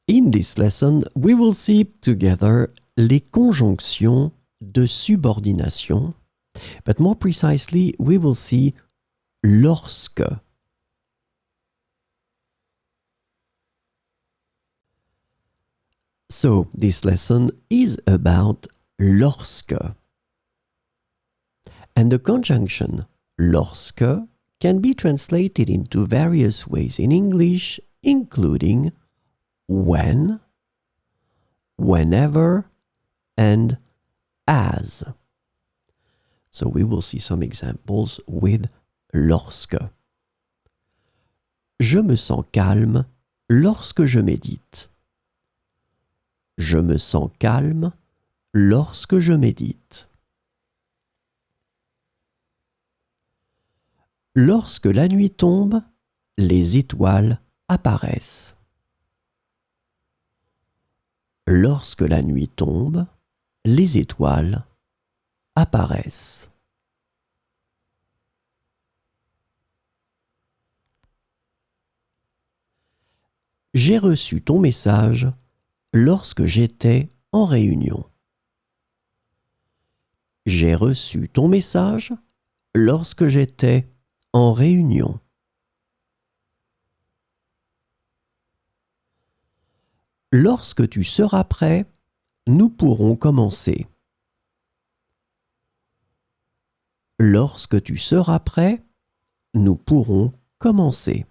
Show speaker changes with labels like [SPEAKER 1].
[SPEAKER 1] In this lesson, we will see together les conjonctions de subordination, but more precisely, we will see lorsque. So, this lesson is about lorsque. And the conjunction lorsque can be translated into various ways in English, including when, whenever, and as. So we will see some examples with lorsque. Je me sens calme lorsque je médite. Je me sens calme lorsque je médite. Lorsque la nuit tombe, les étoiles apparaissent. Lorsque la nuit tombe, les étoiles apparaissent. J'ai reçu ton message lorsque j'étais en réunion. J'ai reçu ton message lorsque j'étais en réunion. Lorsque tu seras prêt, nous pourrons commencer. Lorsque tu seras prêt, nous pourrons commencer.